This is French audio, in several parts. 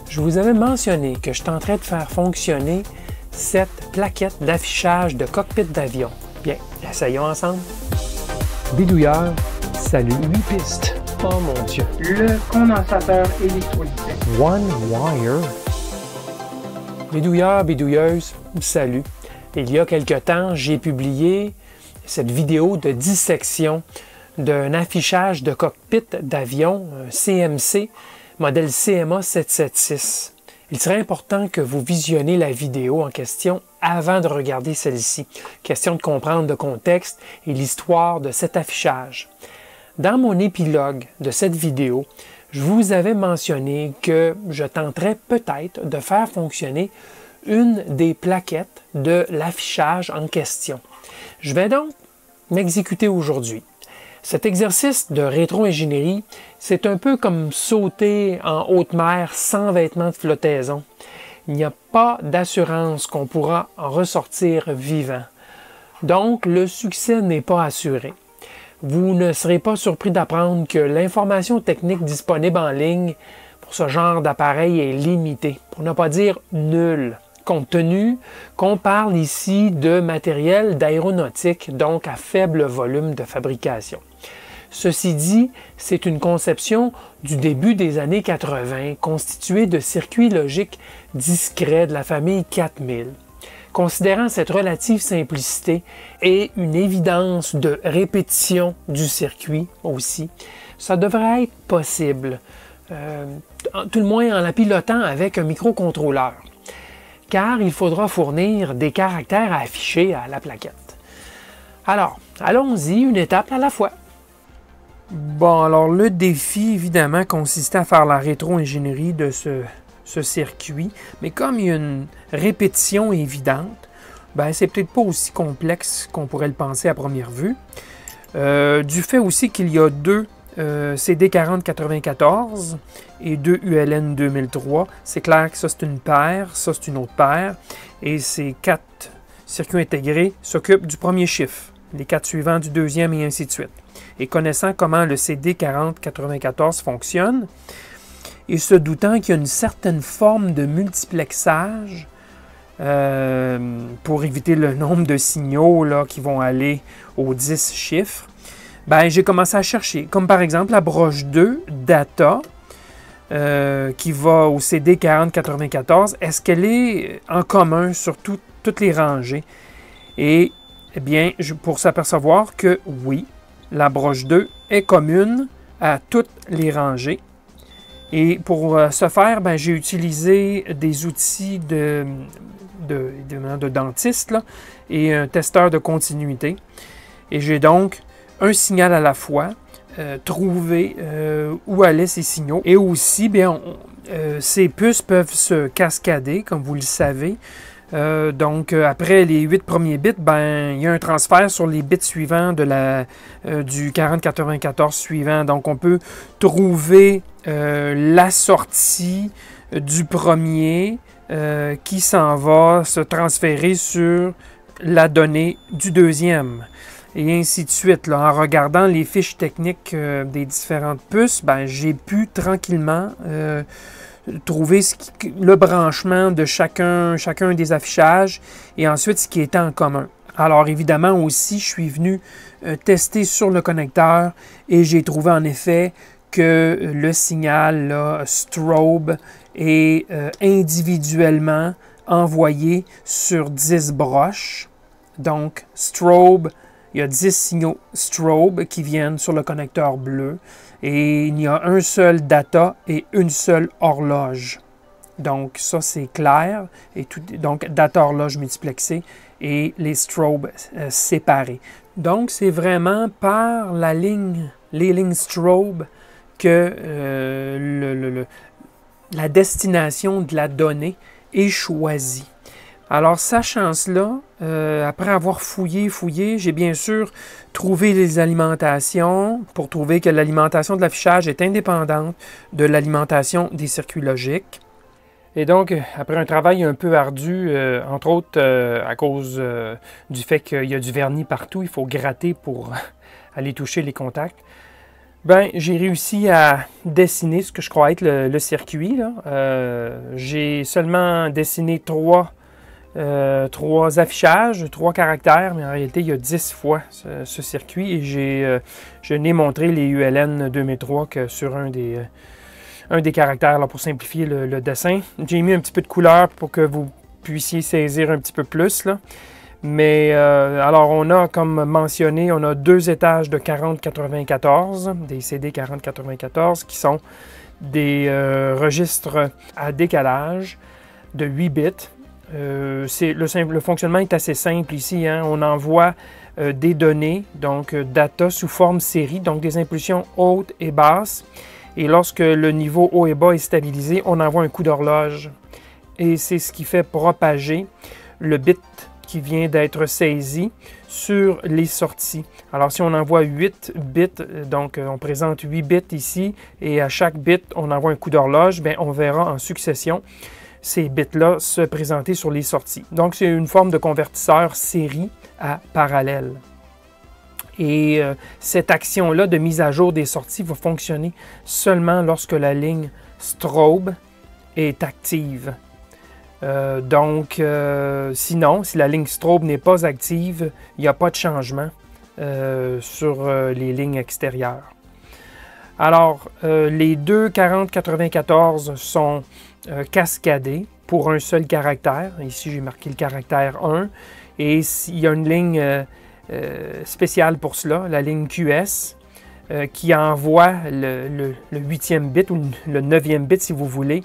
je vous avais mentionné que je tenterais de faire fonctionner cette plaquette d'affichage de cockpit d'avion. Bien, essayons ensemble. Bidouilleur, salut 8 pistes. Oh mon Dieu. Le condensateur électrolytique. One wire. Bidouilleur, bidouilleuse, salut. Il y a quelque temps, j'ai publié cette vidéo de dissection d'un affichage de cockpit d'avion CMC, modèle CMA 776. Il serait important que vous visionnez la vidéo en question avant de regarder celle-ci. Question de comprendre le contexte et l'histoire de cet affichage. Dans mon épilogue de cette vidéo, je vous avais mentionné que je tenterais peut-être de faire fonctionner une des plaquettes de l'affichage en question. Je vais donc m'exécuter aujourd'hui. Cet exercice de rétro-ingénierie, c'est un peu comme sauter en haute mer sans vêtements de flottaison. Il n'y a pas d'assurance qu'on pourra en ressortir vivant. Donc, le succès n'est pas assuré. Vous ne serez pas surpris d'apprendre que l'information technique disponible en ligne pour ce genre d'appareil est limitée, pour ne pas dire nulle, compte tenu qu'on parle ici de matériel d'aéronautique, donc à faible volume de fabrication. Ceci dit, c'est une conception du début des années 80, constituée de circuits logiques discrets de la famille 4000. Considérant cette relative simplicité et une évidence de répétition du circuit aussi, ça devrait être possible, tout le moins en la pilotant avec un microcontrôleur, car il faudra fournir des caractères à afficher à la plaquette. Alors, allons-y une étape à la fois. Bon, alors le défi, évidemment, consistait à faire la rétro-ingénierie de ce circuit, mais comme il y a une répétition évidente, ben, c'est peut-être pas aussi complexe qu'on pourrait le penser à première vue. Du fait aussi qu'il y a deux CD4094 et deux ULN 2003, c'est clair que ça c'est une paire, ça c'est une autre paire, et ces 4 circuits intégrés s'occupent du premier chiffre, les 4 suivants du deuxième et ainsi de suite. Et connaissant comment le CD4094 fonctionne, et se doutant qu'il y a une certaine forme de multiplexage pour éviter le nombre de signaux là, qui vont aller aux 10 chiffres, ben, j'ai commencé à chercher, comme par exemple la broche 2 data qui va au CD4094. Est-ce qu'elle est en commun sur toutes les rangées? Et eh bien, pour s'apercevoir que oui, la broche 2 est commune à toutes les rangées. Et pour ce faire, ben, j'ai utilisé des outils de dentiste là, et un testeur de continuité. Et j'ai donc un signal à la fois, trouvé où allaient ces signaux. Et aussi, bien, ces puces peuvent se cascader, comme vous le savez. Donc, après les 8 premiers bits, ben, il y a un transfert sur les bits suivants du 4094 suivant. Donc, on peut trouver la sortie du premier qui s'en va se transférer sur la donnée du deuxième. Et ainsi de suite. Là. En regardant les fiches techniques des différentes puces, ben, j'ai pu tranquillement trouver le branchement de chacun des affichages et ensuite ce qui était en commun. Alors évidemment aussi, je suis venu tester sur le connecteur et j'ai trouvé en effet que le signal là, strobe est individuellement envoyé sur 10 broches. Donc strobe, il y a 10 signaux strobe qui viennent sur le connecteur bleu. Et il y a un seul data et une seule horloge. Donc, ça, c'est clair. Et donc, data horloge multiplexée et les strobes séparés. Donc, c'est vraiment par les lignes strobe que la destination de la donnée est choisie. Alors, sachant cela, après avoir fouillé, j'ai bien sûr trouvé les alimentations pour trouver que l'alimentation de l'affichage est indépendante de l'alimentation des circuits logiques. Et donc, après un travail un peu ardu, entre autres à cause du fait qu'il y a du vernis partout, il faut gratter pour aller toucher les contacts. Ben, j'ai réussi à dessiner ce que je crois être le circuit. J'ai seulement dessiné trois affichages, 3 caractères, mais en réalité, il y a 10 fois ce circuit et je n'ai montré les ULN 2003 que sur un des caractères là, pour simplifier le dessin. J'ai mis un petit peu de couleur pour que vous puissiez saisir un petit peu plus. Là. Mais alors, on a, comme mentionné, on a 2 étages de 4094, des CD 4094, qui sont des registres à décalage de 8 bits. Le fonctionnement est assez simple ici. Hein. On envoie des données, donc data sous forme série, donc des impulsions hautes et basses. Et lorsque le niveau haut et bas est stabilisé, on envoie un coup d'horloge. Et c'est ce qui fait propager le bit qui vient d'être saisi sur les sorties. Alors si on envoie 8 bits, donc on présente 8 bits ici, et à chaque bit, on envoie un coup d'horloge, bien, on verra en succession ces bits-là se présenter sur les sorties. Donc, c'est une forme de convertisseur série à parallèle. Et cette action-là de mise à jour des sorties va fonctionner seulement lorsque la ligne strobe est active. Sinon, si la ligne strobe n'est pas active, il n'y a pas de changement sur les lignes extérieures. Alors, les deux 4094 sont cascadés pour un seul caractère. Ici, j'ai marqué le caractère 1. Et il y a une ligne spéciale pour cela, la ligne QS, qui envoie le 8e bit ou le 9e bit, si vous voulez,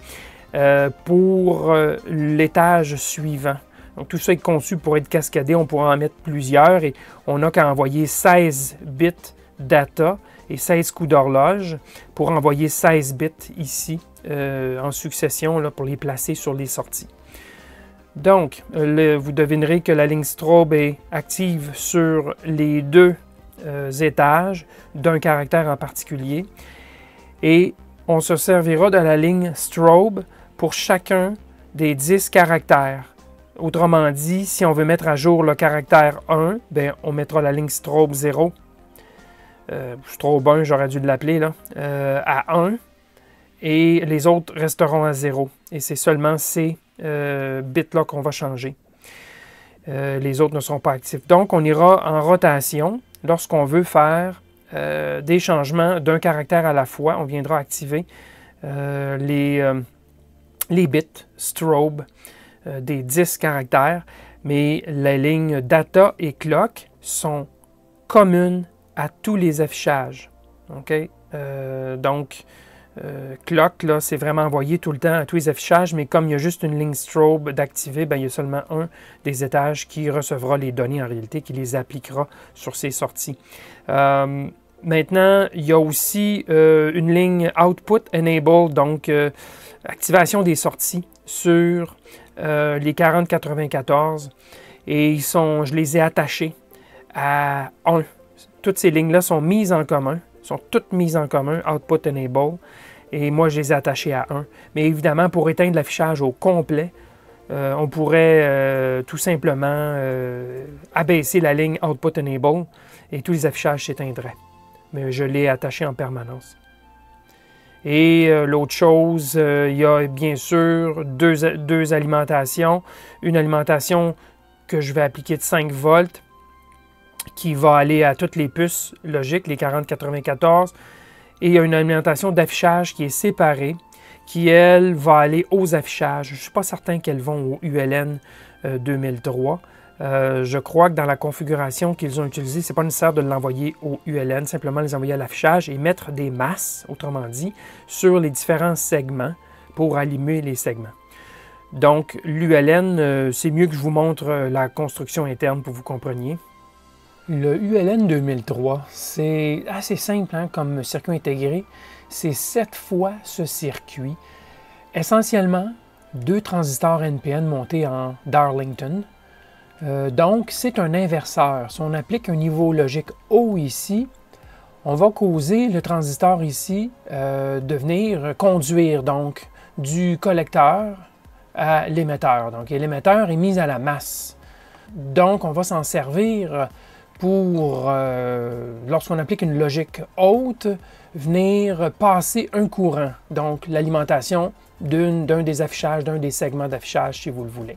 pour l'étage suivant. Donc, tout ça est conçu pour être cascadé. On pourra en mettre plusieurs et on n'a qu'à envoyer 16 bits data et 16 coups d'horloge pour envoyer 16 bits ici en succession là, pour les placer sur les sorties. Donc, vous devinerez que la ligne strobe est active sur les 2 étages d'un caractère en particulier et on se servira de la ligne strobe pour chacun des 10 caractères. Autrement dit, si on veut mettre à jour le caractère 1, bien, on mettra la ligne strobe 0. Strobe 1, j'aurais dû l'appeler, là, à 1. Et les autres resteront à 0. Et c'est seulement ces bits-là qu'on va changer. Les autres ne seront pas actifs. Donc, on ira en rotation lorsqu'on veut faire des changements d'un caractère à la fois. On viendra activer les bits strobe des 10 caractères, mais les lignes data et clock sont communes à tous les affichages. Okay? Clock, là, c'est vraiment envoyé tout le temps à tous les affichages, mais comme il y a juste une ligne strobe d'activer, il y a seulement un des étages qui recevra les données en réalité, qui les appliquera sur ses sorties. Maintenant, il y a aussi une ligne Output Enable, donc activation des sorties sur les 4094 et je les ai attachés à 1. Toutes ces lignes-là sont mises en commun, sont toutes mises en commun, Output Enable, et moi je les ai attachées à 1. Mais évidemment, pour éteindre l'affichage au complet, on pourrait tout simplement abaisser la ligne Output Enable et tous les affichages s'éteindraient. Mais je l'ai attaché en permanence. Et l'autre chose, il y a bien sûr deux alimentations. Une alimentation que je vais appliquer de 5 volts qui va aller à toutes les puces logiques, les 4094. Et il y a une alimentation d'affichage qui est séparée, qui, elle, va aller aux affichages. Je ne suis pas certain qu'elles vont au ULN 2003. Je crois que dans la configuration qu'ils ont utilisée, ce n'est pas nécessaire de l'envoyer au ULN, simplement les envoyer à l'affichage et mettre des masses, autrement dit, sur les différents segments pour allumer les segments. Donc, l'ULN, c'est mieux que je vous montre la construction interne pour que vous compreniez. Le ULN 2003, c'est assez simple hein, comme circuit intégré. C'est 7 fois ce circuit. Essentiellement, 2 transistors NPN montés en Darlington. Donc, c'est un inverseur. Si on applique un niveau logique haut ici, on va causer le transistor ici de venir conduire donc du collecteur à l'émetteur. Donc, l'émetteur est mis à la masse. Donc, on va s'en servir pour, lorsqu'on applique une logique haute, venir passer un courant, donc l'alimentation d'un des affichages, d'un des segments d'affichage, si vous le voulez.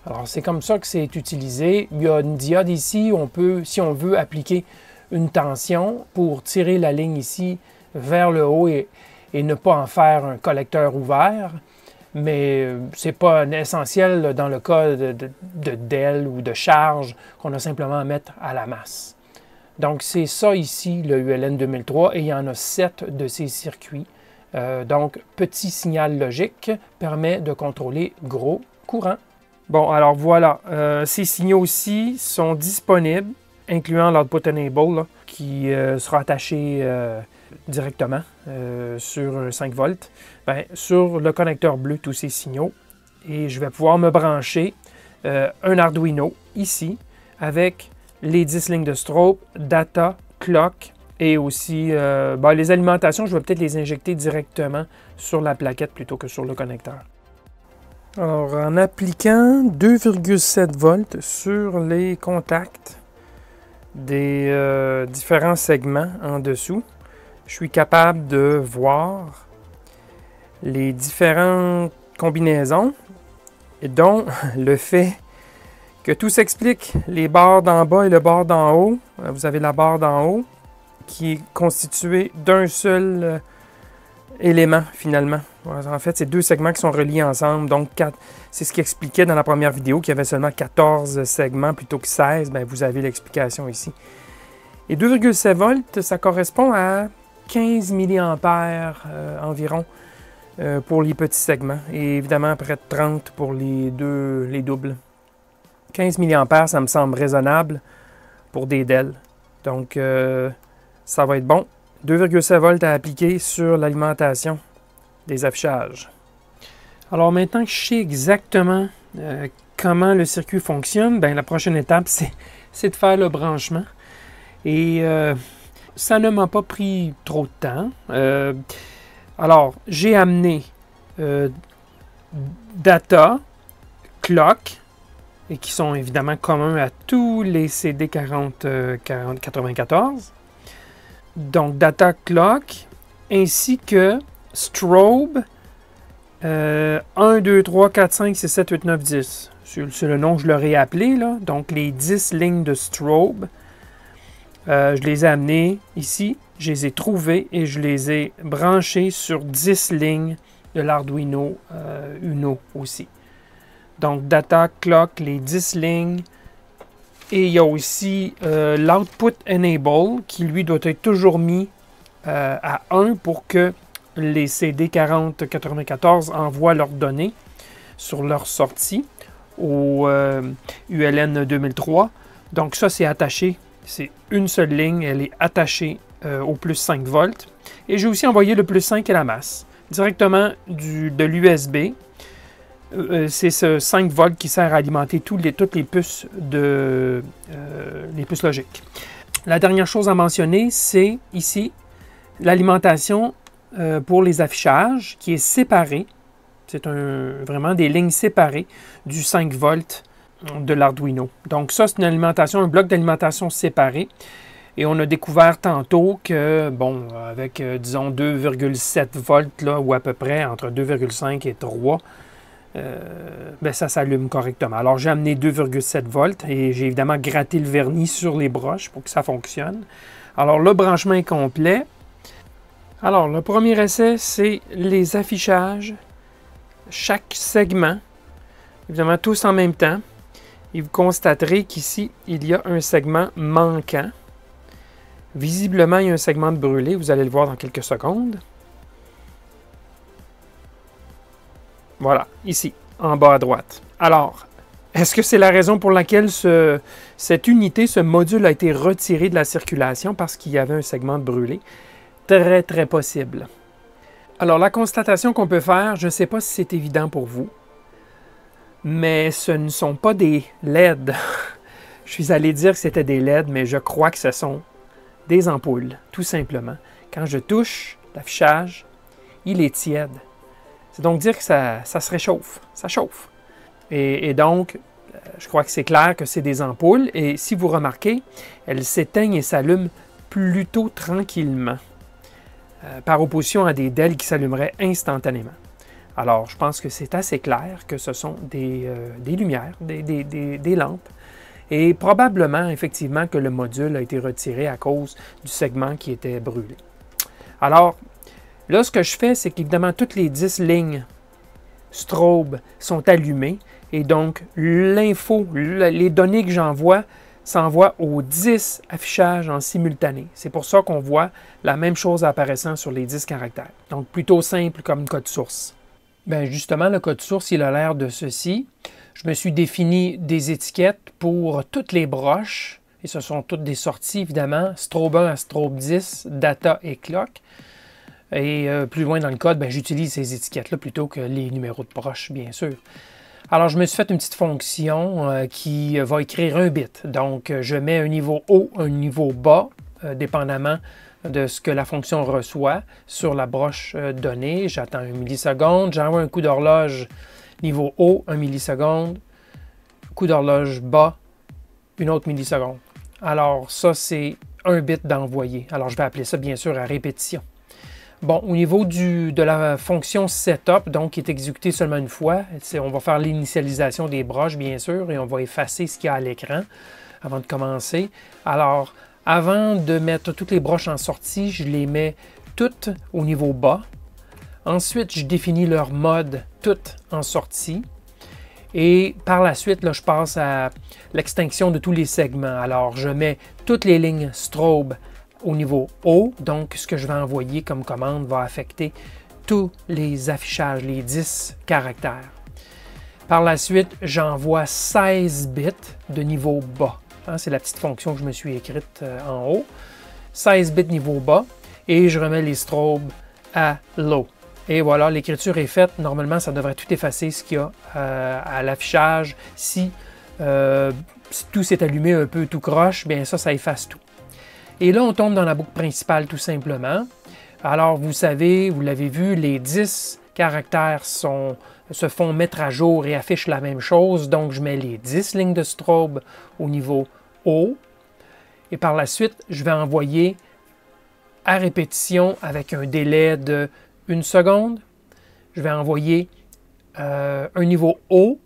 Alors, c'est comme ça que c'est utilisé. Il y a une diode ici, on peut, si on veut appliquer une tension pour tirer la ligne ici vers le haut et ne pas en faire un collecteur ouvert. Mais ce n'est pas essentiel dans le cas de DEL ou de charge qu'on a simplement à mettre à la masse. Donc, c'est ça ici, le ULN 2003, et il y en a 7 de ces circuits. Donc, petit signal logique permet de contrôler gros courant. Bon, alors voilà, ces signaux-ci sont disponibles, incluant l'output enable, là, qui sera attaché directement sur un 5 volts, sur le connecteur bleu, tous ces signaux. Et je vais pouvoir me brancher un Arduino ici avec les 10 lignes de strobe, data, clock et aussi les alimentations, je vais peut-être les injecter directement sur la plaquette plutôt que sur le connecteur. Alors, en appliquant 2,7 volts sur les contacts des différents segments en dessous, je suis capable de voir les différentes combinaisons, dont le fait que tout s'explique. Les barres d'en bas et le bord d'en haut. Vous avez la barre d'en haut qui est constituée d'un seul élément finalement. En fait, c'est deux segments qui sont reliés ensemble. Donc, c'est ce qui expliquait dans la première vidéo qu'il y avait seulement 14 segments plutôt que 16. Bien, vous avez l'explication ici. Et 2,7 volts, ça correspond à 15 mA environ pour les petits segments. Et évidemment, près de 30 pour les doubles. 15 mA, ça me semble raisonnable pour des DEL. Donc, ça va être bon. 2,7 volts à appliquer sur l'alimentation des affichages. Alors maintenant que je sais exactement comment le circuit fonctionne, bien, la prochaine étape, c'est de faire le branchement. Et ça ne m'a pas pris trop de temps. Alors, j'ai amené data, clock, et qui sont évidemment communs à tous les CD4094. Donc, data clock, ainsi que strobe 1, 2, 3, 4, 5, 6, 7, 8, 9, 10. C'est le nom que je leur ai appelé, là. Donc, les 10 lignes de strobe. Je les ai amenées ici, je les ai trouvées et je les ai branchées sur 10 lignes de l'Arduino Uno aussi. Donc, data clock, les 10 lignes. Et il y a aussi l'output enable qui, lui, doit être toujours mis à 1 pour que les CD4094 envoient leurs données sur leur sortie au ULN 2003. Donc, ça, c'est attaché. C'est une seule ligne. Elle est attachée au plus 5 volts. Et j'ai aussi envoyé le plus 5 à la masse, directement de l'USB. C'est ce 5 volts qui sert à alimenter toutes les puces les puces logiques. La dernière chose à mentionner, c'est ici l'alimentation pour les affichages qui est séparée. C'est vraiment des lignes séparées du 5 volts de l'Arduino. Donc ça, c'est une alimentation, un bloc d'alimentation séparé. Et on a découvert tantôt que, bon, avec, disons, 2,7 volts, là, ou à peu près, entre 2,5 et 3, ben ça s'allume correctement. Alors, j'ai amené 2,7 volts et j'ai évidemment gratté le vernis sur les broches pour que ça fonctionne. Alors, le branchement est complet. Alors, le premier essai, c'est les affichages. Chaque segment, évidemment, tous en même temps. Et vous constaterez qu'ici, il y a un segment manquant. Visiblement, il y a un segment de brûlé. Vous allez le voir dans quelques secondes. Voilà, ici, en bas à droite. Alors, est-ce que c'est la raison pour laquelle cette unité, ce module a été retiré de la circulation parce qu'il y avait un segment de brûlé? Très, très possible. Alors, la constatation qu'on peut faire, je ne sais pas si c'est évident pour vous, mais ce ne sont pas des LED. Je suis allé dire que c'était des LED, mais je crois que ce sont des ampoules, tout simplement. Quand je touche l'affichage, il est tiède. C'est donc dire que ça se réchauffe, ça chauffe. Et donc, Je crois que c'est clair que c'est des ampoules. Et si vous remarquez, elles s'éteignent et s'allument plutôt tranquillement, par opposition à des DEL qui s'allumeraient instantanément. Alors, je pense que c'est assez clair que ce sont des lumières, des lampes. Et probablement, effectivement, que le module a été retiré à cause du segment qui était brûlé. Alors, là, ce que je fais, c'est qu'évidemment, toutes les 10 lignes strobe sont allumées. Et donc, l'info, les données que j'envoie, s'envoient aux 10 affichages en simultané. C'est pour ça qu'on voit la même chose apparaissant sur les 10 caractères. Donc, plutôt simple comme code source. Bien, justement, le code source, il a l'air de ceci. Je me suis défini des étiquettes pour toutes les broches, et ce sont toutes des sorties, évidemment, strobe 1 à strobe 10, data et clock. Et plus loin dans le code, j'utilise ces étiquettes-là plutôt que les numéros de broches, bien sûr. Alors, je me suis fait une petite fonction qui va écrire un bit. Donc, je mets un niveau haut, un niveau bas, dépendamment de ce que la fonction reçoit sur la broche donnée. J'attends 1 milliseconde, j'envoie un coup d'horloge niveau haut, 1 milliseconde, coup d'horloge bas, une autre milliseconde. Alors, ça, c'est un bit d'envoyer. Alors, je vais appeler ça, bien sûr, à répétition. Bon, au niveau de la fonction setup, donc, qui est exécutée seulement une fois, on va faire l'initialisation des broches, bien sûr, et on va effacer ce qu'il y a à l'écran avant de commencer. Alors, avant de mettre toutes les broches en sortie, je les mets toutes au niveau bas. Ensuite, je définis leur mode toutes en sortie. Et par la suite, là, je passe à l'extinction de tous les segments. Alors, je mets toutes les lignes strobe au niveau haut. Donc, ce que je vais envoyer comme commande va affecter tous les affichages, les 10 caractères. Par la suite, j'envoie 16 bits de niveau bas. C'est la petite fonction que je me suis écrite en haut. 16 bits niveau bas. Et je remets les strobes à low. Et voilà, l'écriture est faite. Normalement, ça devrait tout effacer ce qu'il y a à l'affichage. Si tout s'est allumé un peu tout croche, bien ça efface tout. Et là, on tombe dans la boucle principale tout simplement. Alors, vous savez, vous l'avez vu, les 10 caractères se font mettre à jour et affichent la même chose. Donc, je mets les 10 lignes de strobe au niveau haut. Et par la suite, je vais envoyer à répétition avec un délai de 1 seconde. Je vais envoyer un niveau haut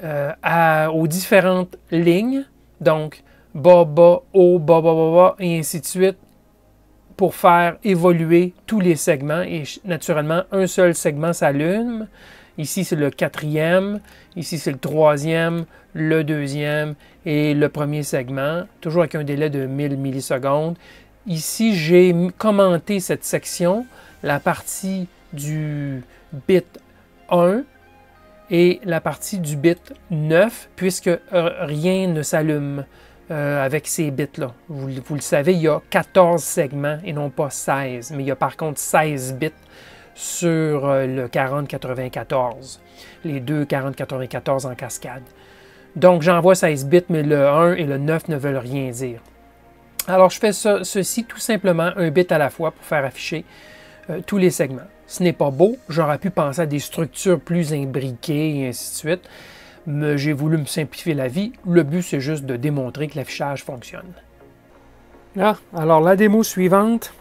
aux différentes lignes. Donc, bas, bas, haut, bas, bas, bas, bas, et ainsi de suite, pour faire évoluer tous les segments. Et naturellement, un seul segment s'allume. Ici, c'est le 4e. Ici, c'est le 3e, le 2e et le premier segment, toujours avec un délai de 1000 millisecondes. Ici, j'ai commenté cette section, la partie du bit 1 et la partie du bit 9, puisque rien ne s'allume avec ces bits-là. Vous le savez, il y a 14 segments et non pas 16, mais il y a par contre 16 bits sur le 4094, les deux 4094 en cascade. Donc, j'envoie 16 bits, mais le 1 et le 9 ne veulent rien dire. Alors, je fais ceci tout simplement un bit à la fois pour faire afficher tous les segments. Ce n'est pas beau, j'aurais pu penser à des structures plus imbriquées et ainsi de suite, mais j'ai voulu me simplifier la vie. Le but, c'est juste de démontrer que l'affichage fonctionne. Là, alors la démo suivante,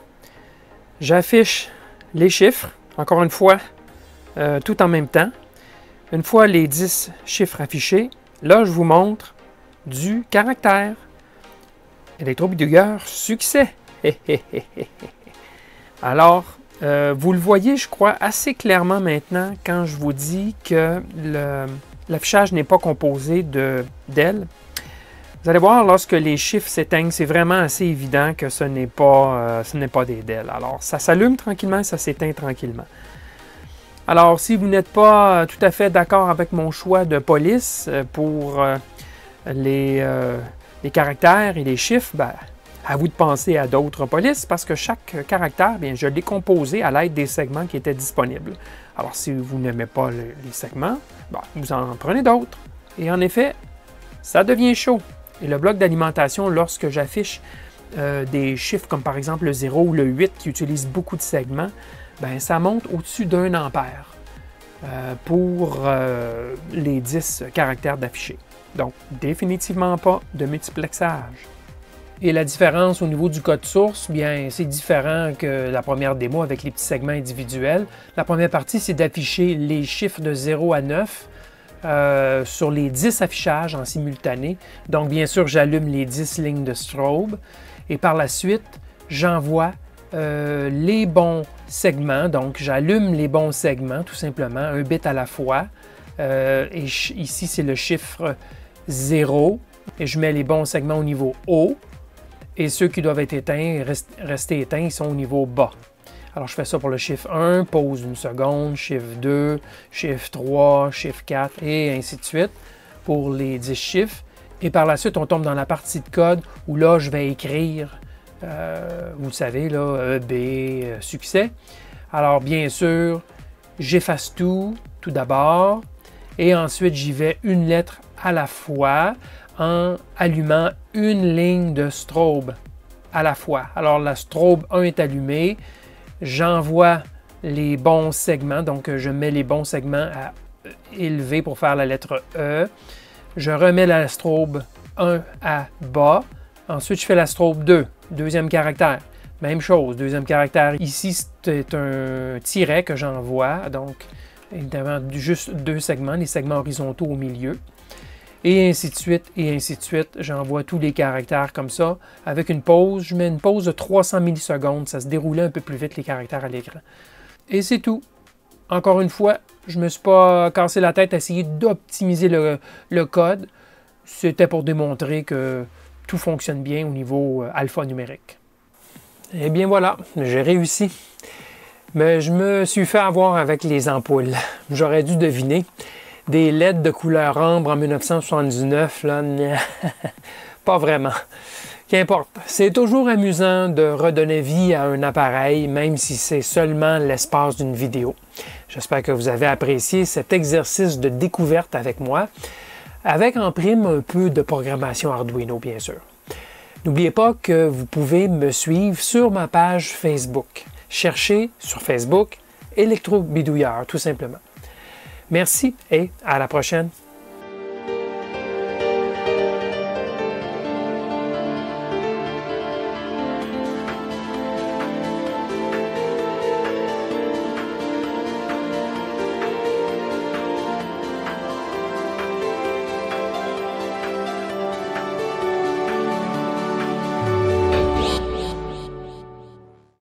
j'affiche les chiffres, encore une fois, tout en même temps. Une fois les 10 chiffres affichés, là, je vous montre du caractère. Electrobidouilleur, succès! Alors, vous le voyez, je crois, assez clairement maintenant quand je vous dis que l'affichage n'est pas composé de DEL. Vous allez voir, lorsque les chiffres s'éteignent, c'est vraiment assez évident que ce n'est pas des DEL. Alors, ça s'allume tranquillement, ça s'éteint tranquillement. Alors, si vous n'êtes pas tout à fait d'accord avec mon choix de police pour les caractères et les chiffres, ben, à vous de penser à d'autres polices parce que chaque caractère, bien, je l'ai composé à l'aide des segments qui étaient disponibles. Alors, si vous n'aimez pas les segments, ben, vous en prenez d'autres. Et en effet, ça devient chaud. Et le bloc d'alimentation, lorsque j'affiche des chiffres comme par exemple le 0 ou le 8 qui utilisent beaucoup de segments, ben, ça monte au-dessus d'1 ampère pour les 10 caractères d'affiché. Donc, définitivement pas de multiplexage. Et la différence au niveau du code source, bien, c'est différent que la première démo avec les petits segments individuels. La première partie, c'est d'afficher les chiffres de 0 à 9 sur les 10 affichages en simultané. Donc, bien sûr, j'allume les 10 lignes de strobe et par la suite, j'envoie les bons segments. Donc, j'allume les bons segments, tout simplement, un bit à la fois. Et ici, c'est le chiffre 0. Et je mets les bons segments au niveau haut. Et ceux qui doivent être éteints, rester éteints, ils sont au niveau bas. Alors, je fais ça pour le chiffre 1, pause une seconde, chiffre 2, chiffre 3, chiffre 4, et ainsi de suite pour les 10 chiffres. Et par la suite, on tombe dans la partie de code où là, je vais écrire, vous le savez, là, EB, succès. Alors, bien sûr, j'efface tout d'abord, et ensuite, j'y vais une lettre à la fois en allumant une ligne de strobe à la fois. Alors, la strobe 1 est allumée, j'envoie les bons segments, donc je mets les bons segments à élever pour faire la lettre E. Je remets la strobe 1 à bas. Ensuite, je fais la strobe 2, deuxième caractère. Même chose, deuxième caractère. Ici, c'est un tiret que j'envoie, donc évidemment juste deux segments, les segments horizontaux au milieu. Et ainsi de suite, et ainsi de suite. J'envoie tous les caractères comme ça. Avec une pause, je mets une pause de 300 millisecondes. Ça se déroulait un peu plus vite, les caractères à l'écran. Et c'est tout. Encore une fois, je ne me suis pas cassé la tête à essayer d'optimiser le code. C'était pour démontrer que tout fonctionne bien au niveau alphanumérique. Et bien voilà, j'ai réussi. Mais je me suis fait avoir avec les ampoules. J'aurais dû deviner. Des LED de couleur ambre en 1979, là, pas vraiment. Qu'importe, c'est toujours amusant de redonner vie à un appareil, même si c'est seulement l'espace d'une vidéo. J'espère que vous avez apprécié cet exercice de découverte avec moi, avec en prime un peu de programmation Arduino, bien sûr. N'oubliez pas que vous pouvez me suivre sur ma page Facebook. Cherchez sur Facebook Électro Bidouilleur, tout simplement. Merci et à la prochaine.